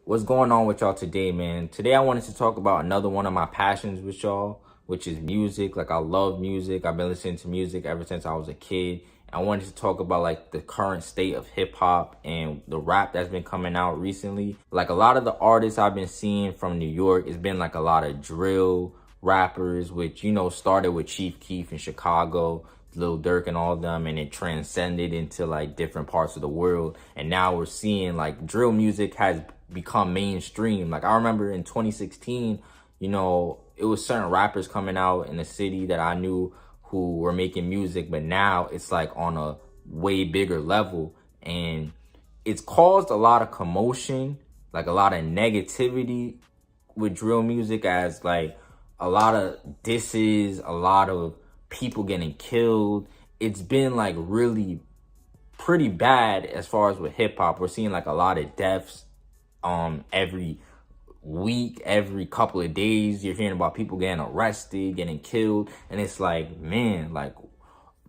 What's going on with y'all today, man? Today I wanted to talk about another one of my passions with y'all, which is music. Like, I love music. I've been listening to music ever since I was a kid. I wanted to talk about like the current state of hip hop and the rap that's been coming out recently. Like, a lot of the artists I've been seeing from New York, it's been like a lot of drill rappers, which, you know, started with Chief Keef in Chicago, Lil Durk and all of them, and it transcended into like different parts of the world. And now we're seeing like drill music has become mainstream. Like, I remember in 2016, you know, it was certain rappers coming out in the city that I knew who were making music, but now it's like on a way bigger level, and it's caused a lot of commotion, like a lot of negativity with drill music, as like a lot of disses, a lot of people getting killed. It's been like really pretty bad as far as with hip hop. We're seeing like a lot of deaths every week, every couple of days. You're hearing about people getting arrested, getting killed, and it's like, man, like,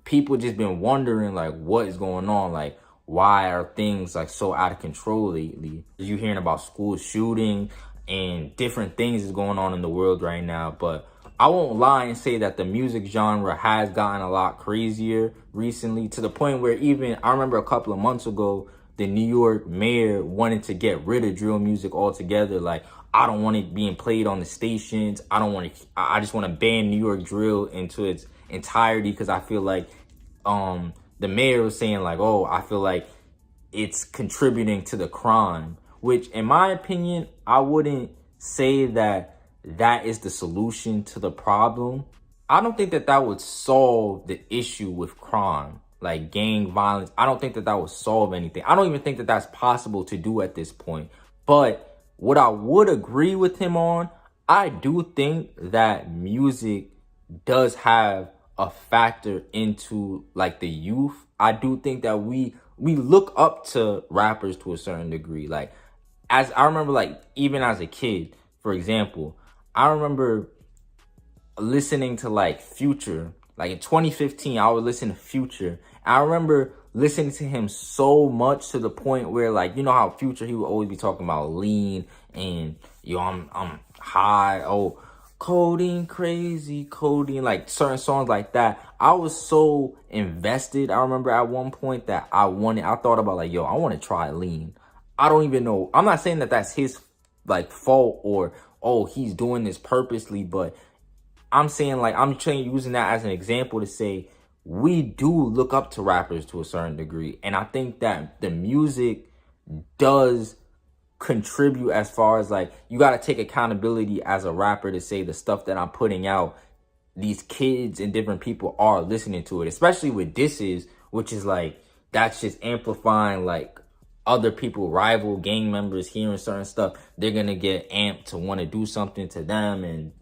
people just been wondering like what is going on, like why are things like so out of control lately. You're hearing about school shooting and different things is going on in the world right now. But I won't lie and say that the music genre has gotten a lot crazier recently, to the point where even I remember a couple of months ago, the New York mayor wanted to get rid of drill music altogether. Like, I don't want it being played on the stations. I just want to ban New York drill into its entirety, because I feel like the mayor was saying like, oh, I feel like it's contributing to the crime, which in my opinion, I wouldn't say that that is the solution to the problem. I don't think that that would solve the issue with crime, like gang violence. I don't think that that would solve anything. I don't even think that that's possible to do at this point. But what I would agree with him on, I do think that music does have a factor into like the youth. I do think that we look up to rappers to a certain degree. Like, as I remember, like even as a kid, for example, I remember listening to like Future. Like in 2015, I would listen to Future. I remember listening to him so much to the point where, like, you know how Future, he would always be talking about lean and, yo, I'm high, oh, codeine, crazy codeine, like certain songs like that. I was so invested. I remember at one point that I thought about like, yo, I want to try lean. I don't even know. I'm not saying that that's his like fault or, oh, he's doing this purposely, but I'm saying, like, I'm using that as an example to say we do look up to rappers to a certain degree. And I think that the music does contribute, as far as like, you got to take accountability as a rapper to say the stuff that I'm putting out, these kids and different people are listening to it, especially with disses, which is like, that's just amplifying like other people, rival gang members hearing certain stuff. They're going to get amped to want to do something to them and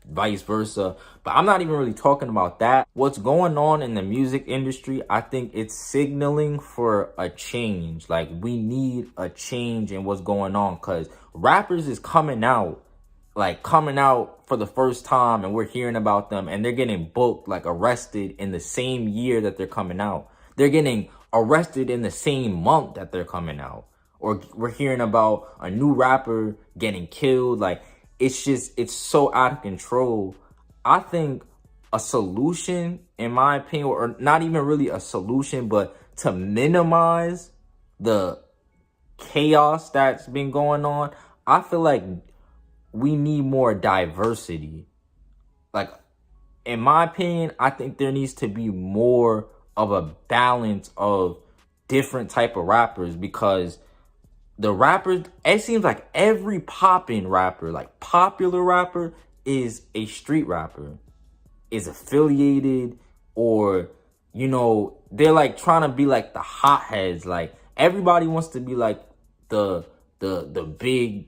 vice versa. But I'm not even really talking about that. What's going on in the music industry, I think it's signaling for a change. Like, we need a change in what's going on, because rappers is coming out for the first time, and we're hearing about them, and they're getting booked, like arrested in the same year that they're coming out. They're getting arrested in the same month that they're coming out. Or we're hearing about a new rapper getting killed. Like, it's so out of control. I think a solution, in my opinion, or not even really a solution, but to minimize the chaos that's been going on, I feel like we need more diversity. Like, in my opinion, I think there needs to be more of a balance of different type of rappers, because the rappers, it seems like every poppin' rapper, like popular rapper, is a street rapper, is affiliated, or, you know, they're like trying to be like the hotheads. Like, everybody wants to be like the big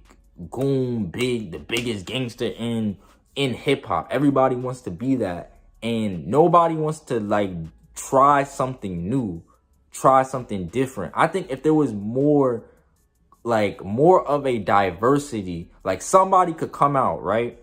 goon, the biggest gangster in hip hop. Everybody wants to be that, and nobody wants to like try something new, try something different. I think if there was more of a diversity, like somebody could come out, right?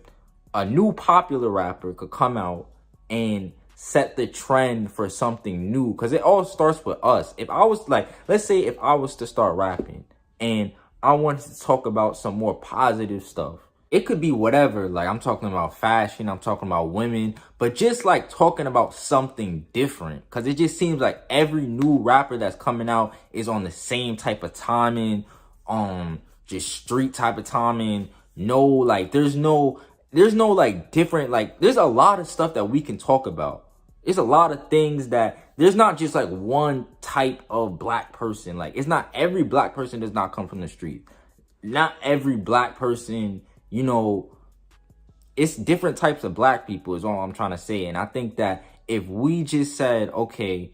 A new popular rapper could come out and set the trend for something new, because it all starts with us. If I was like, let's say if I was to start rapping and I wanted to talk about some more positive stuff. It could be whatever, like I'm talking about fashion, I'm talking about women, but just like talking about something different. Cause it just seems like every new rapper that's coming out is on the same type of timing, just street type of timing. No, like there's no like different, like there's a lot of stuff that we can talk about. There's a lot of things that there's not just like one type of black person. Like it's not every black person does not come from the street. Not every black person, you know, it's different types of black people is all I'm trying to say. And I think that if we just said, okay,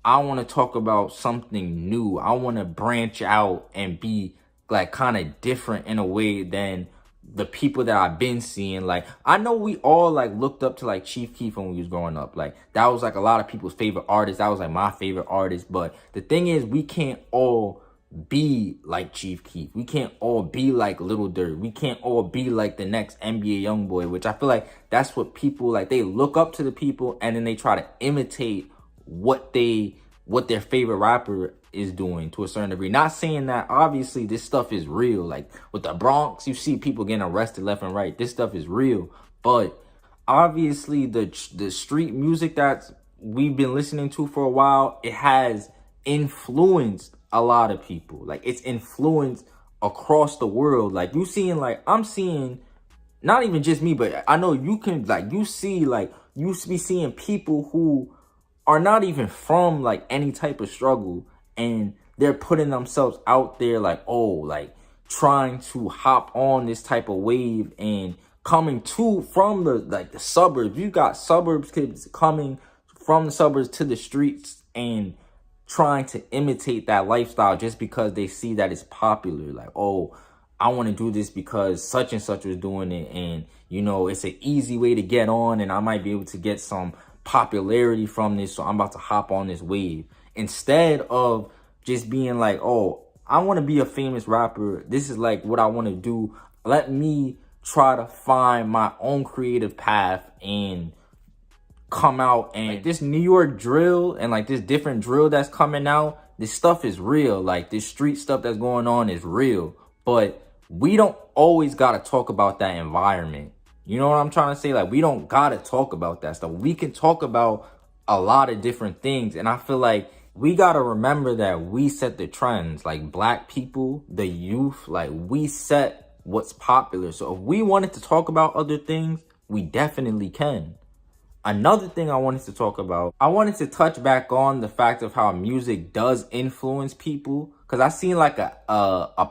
I want to talk about something new, I want to branch out and be like kind of different in a way than the people that I've been seeing. Like I know we all like looked up to like Chief Keef when we was growing up. Like that was like a lot of people's favorite artist. That was like my favorite artist. But the thing is, we can't all be like Chief Keef. We can't all be like Little Durk. We can't all be like the next NBA YoungBoy, which I feel like that's what people like. They look up to the people and then they try to imitate what their favorite rapper is doing to a certain degree. Not saying that obviously this stuff is real. Like with the Bronx, you see people getting arrested left and right. This stuff is real. But obviously the street music that we've been listening to for a while, it has influenced a lot of people. Like it's influenced across the world. Like you seeing, like I'm seeing, not even just me, but I know you can, like you see, like you be seeing people who are not even from like any type of struggle, and they're putting themselves out there like, oh, like trying to hop on this type of wave and coming to from the like the suburbs. You got suburbs kids coming from the suburbs to the streets and trying to imitate that lifestyle just because they see that it's popular. Like, oh, I want to do this because such and such was doing it, and you know, it's an easy way to get on, and I might be able to get some popularity from this, so I'm about to hop on this wave. Instead of just being like, oh, I want to be a famous rapper, this is like what I want to do, let me try to find my own creative path and come out. And like this New York drill and like this different drill that's coming out, this stuff is real. Like this street stuff that's going on is real, but we don't always got to talk about that environment. You know what I'm trying to say? Like, we don't got to talk about that stuff. We can talk about a lot of different things. And I feel like we got to remember that we set the trends. Like, black people, the youth, like, we set what's popular. So if we wanted to talk about other things, we definitely can. Another thing I wanted to talk about, I wanted to touch back on the fact of how music does influence people. Because I seen like a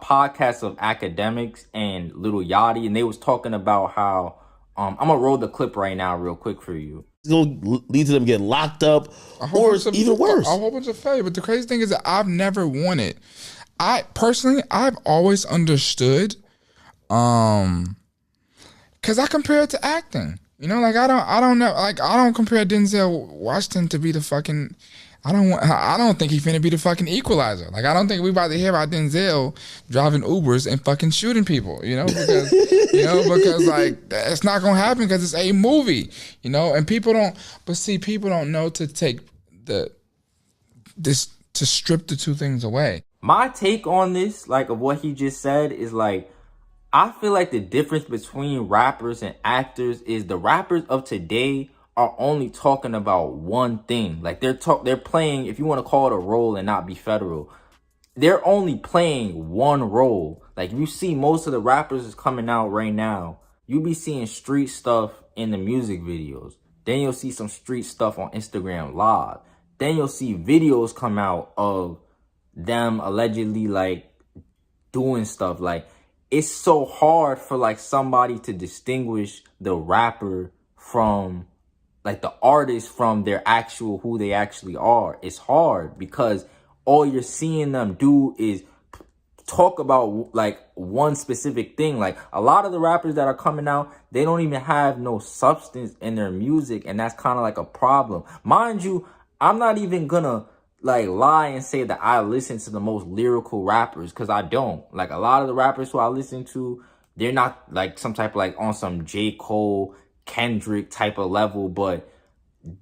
podcast of academics and Lil Yachty, and they was talking about how, I'm going to roll the clip right now real quick for you. It's going to lead to them getting locked up or even worse. A whole bunch of failure. But the crazy thing is that I've never wanted. I've always understood, because I compare it to acting. You know, like I don't know, like I don't compare Denzel Washington to be the fucking. I don't think he finna be the fucking equalizer. Like I don't think we about to hear about Denzel driving Ubers and fucking shooting people. You know, because like it's not gonna happen because it's a movie. You know, and people don't. But see, people don't know to take to strip the two things away. My take on this, like of what he just said, is like, I feel like the difference between rappers and actors is the rappers of today are only talking about one thing. Like they're playing, if you want to call it a role and not be federal, they're only playing one role. Like you see most of the rappers is coming out right now, you be seeing street stuff in the music videos. Then you'll see some street stuff on Instagram Live. Then you'll see videos come out of them allegedly like doing stuff. Like it's so hard for like somebody to distinguish the rapper from like the artist from their actual, who they actually are. It's hard because all you're seeing them do is talk about like one specific thing. Like a lot of the rappers that are coming out, they don't even have no substance in their music, and that's kind of like a problem. Mind you, I'm not even gonna like lie and say that I listen to the most lyrical rappers, because I don't. Like a lot of the rappers who I listen to, they're not like some type of like on some J. Cole, Kendrick type of level, but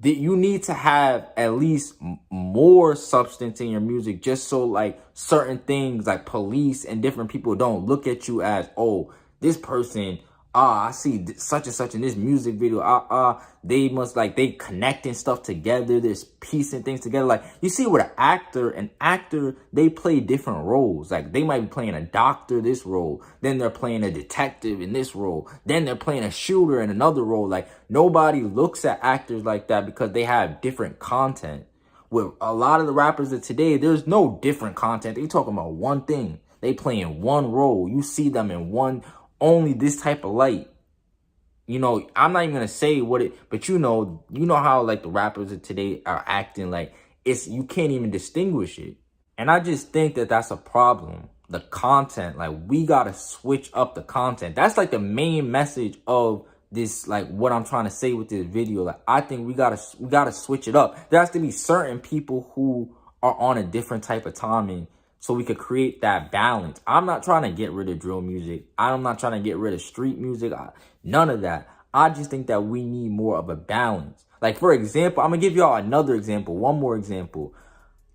you need to have at least more substance in your music, just so like certain things like police and different people don't look at you as, oh, this person, I see such and such in this music video, they must, like, they connecting stuff together, there's piecing things together. Like, you see with an actor, they play different roles. Like, they might be playing a doctor this role, then they're playing a detective in this role, then they're playing a shooter in another role. Like, nobody looks at actors like that because they have different content. With a lot of the rappers of today, there's no different content. They talking about one thing. They playing one role. You see them in only this type of light. You know, I'm not even gonna say what it, but you know how like the rappers of today are acting, like you can't even distinguish it. And I just think that that's a problem. The content, like, we gotta switch up the content. That's like the main message of this, like what I'm trying to say with this video. Like, I think we gotta switch it up. There has to be certain people who are on a different type of timing, so we could create that balance. I'm not trying to get rid of drill music. I'm not trying to get rid of street music. None of that. I just think that we need more of a balance. Like, for example, I'm going to give y'all another example. One more example.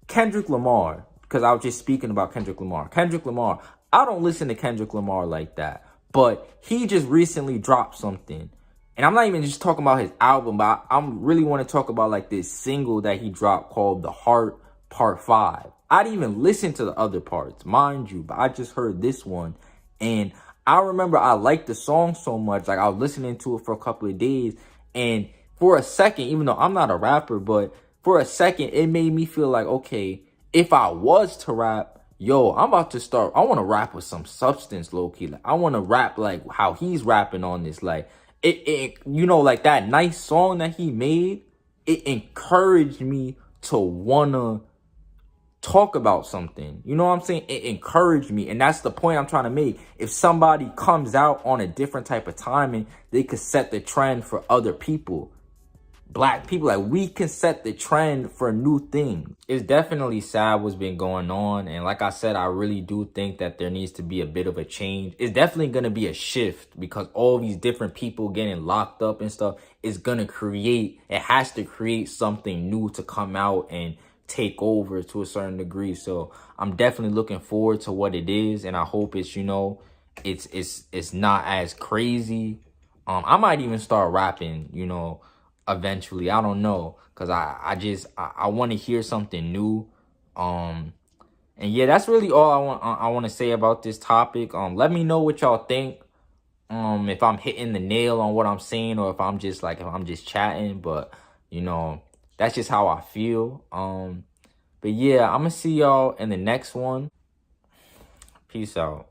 Kendrick Lamar, because I was just speaking about Kendrick Lamar. Kendrick Lamar, I don't listen to Kendrick Lamar like that. But he just recently dropped something. And I'm not even just talking about his album, but I really want to talk about like this single that he dropped called The Heart Part 5. I didn't even listen to the other parts, mind you, but I just heard this one. And I remember I liked the song so much. Like, I was listening to it for a couple of days. And for a second, even though I'm not a rapper, but for a second, it made me feel like, okay, if I was to rap, yo, I'm about to start. I want to rap with some substance, low-key. Like, I want to rap like how he's rapping on this. Like, you know, like that nice song that he made, it encouraged me to want to talk about something. You know what I'm saying? It encouraged me. And that's the point I'm trying to make. If somebody comes out on a different type of timing, they could set the trend for other people. Black people, like, we can set the trend for new things. It's definitely sad what's been going on. And like I said, I really do think that there needs to be a bit of a change. It's definitely going to be a shift, because all these different people getting locked up and stuff is going to it has to create something new to come out and take over to a certain degree. So I'm definitely looking forward to what it is, and I hope it's, you know, it's not as crazy. I might even start rapping, you know, eventually. I don't know, because I want to hear something new. And yeah, that's really all I want to say about this topic. Let me know what y'all think. If I'm hitting the nail on what I'm saying, or if I'm just chatting. But you know, that's just how I feel. But yeah, I'm gonna see y'all in the next one. Peace out.